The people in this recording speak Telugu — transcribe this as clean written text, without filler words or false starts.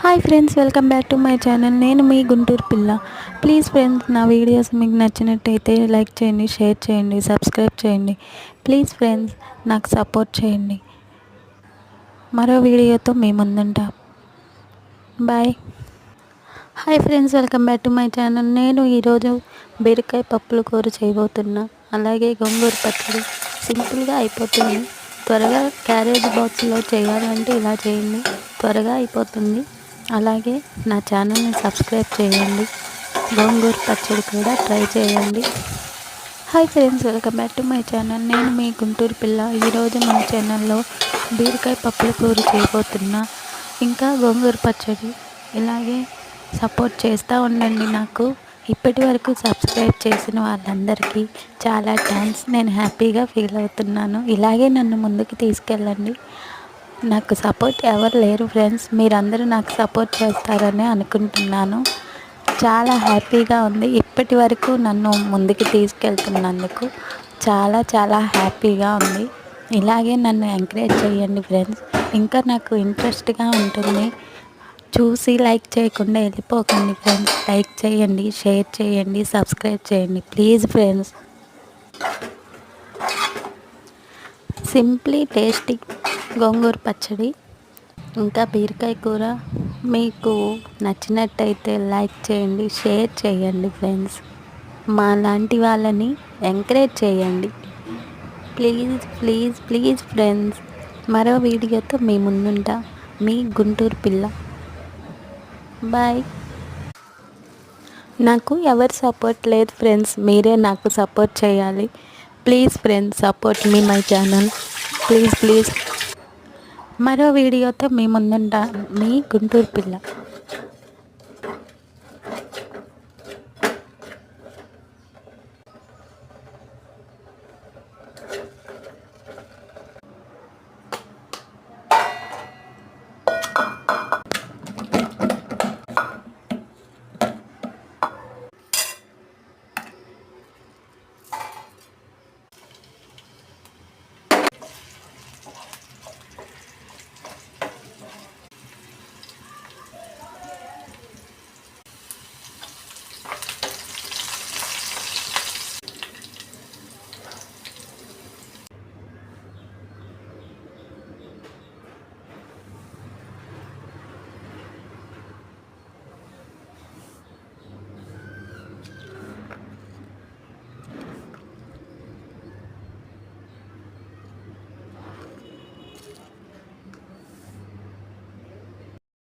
Hi friends, welcome back to my channel. నేను మీ గుంటూరు పిల్ల. ప్లీజ్ ఫ్రెండ్స్, నా వీడియోస్ మీకు నచ్చినట్టయితే లైక్ చేయండి, షేర్ చేయండి, సబ్స్క్రైబ్ చేయండి. ప్లీజ్ ఫ్రెండ్స్, నాకు సపోర్ట్ చేయండి. మరో వీడియోతో మీ ముందుంటా. Bye. Hi friends, welcome back to my channel. నేను ఈరోజు బీరకాయ పప్పుల కూర చేయబోతున్నా. అలాగే గోంగూర పచ్చడి సింపుల్గా అయిపోతుంది. త్వరగా క్యారేజ్ బాక్స్లో చేయాలంటే ఇలా చేయండి, త్వరగా అయిపోతుంది. అలాగే నా ఛానల్ని సబ్స్క్రైబ్ చేయండి. గోంగూర పచ్చడి కూడా ట్రై చేయండి. Hi friends, welcome back to my channel. నేను మీ గుంటూరు పిల్ల. ఈరోజు మన ఛానల్లో బీరకాయ పప్పుల కూర చేయబోతున్నా, ఇంకా గోంగూర పచ్చడి. ఇలాగే సపోర్ట్ చేస్తూ ఉండండి నాకు. ఇప్పటి వరకు సబ్స్క్రైబ్ చేసిన వాళ్ళందరికీ చాలా థ్యాంక్స్. నేను హ్యాపీగా ఫీల్ అవుతున్నాను. ఇలాగే నన్ను ముందుకు తీసుకెళ్ళండి. నాకు సపోర్ట్ ఎవరు లేరు ఫ్రెండ్స్, మీరందరూ నాకు సపోర్ట్ చేస్తారని అనుకుంటున్నాను. చాలా హ్యాపీగా ఉంది. ఇప్పటి వరకు నన్ను ముందుకు తీసుకెళ్తున్నందుకు చాలా చాలా హ్యాపీగా ఉంది. ఇలాగే నన్ను ఎంకరేజ్ చేయండి ఫ్రెండ్స్. ఇంకా నాకు ఇంట్రెస్ట్గా ఉంటుంది. చూసి లైక్ చేయకుండా వెళ్ళిపోకండి ఫ్రెండ్స్. లైక్ చేయండి, షేర్ చేయండి, సబ్స్క్రైబ్ చేయండి ప్లీజ్ ఫ్రెండ్స్. సింప్లీ టేస్టీ గోంగూర పచ్చడి ఇంకా బీరకాయ కూర మీకు నచ్చినట్టయితే లైక్ చేయండి, షేర్ చేయండి ఫ్రెండ్స్. మా లాంటి వాళ్ళని ఎంకరేజ్ చేయండి ప్లీజ్ ప్లీజ్ ప్లీజ్ ఫ్రెండ్స్. మరో వీడియోతో మీ ముందుంటా. మీ గుంటూరు పిల్ల. బాయ్. నాకు ఎవరు సపోర్ట్ లేదు ఫ్రెండ్స్, మీరే నాకు సపోర్ట్ చేయాలి. Please friends, support me my channel please please. మరో వీడియోతో మీ ముందుంటా. మీ గుంటూరు పిల్ల.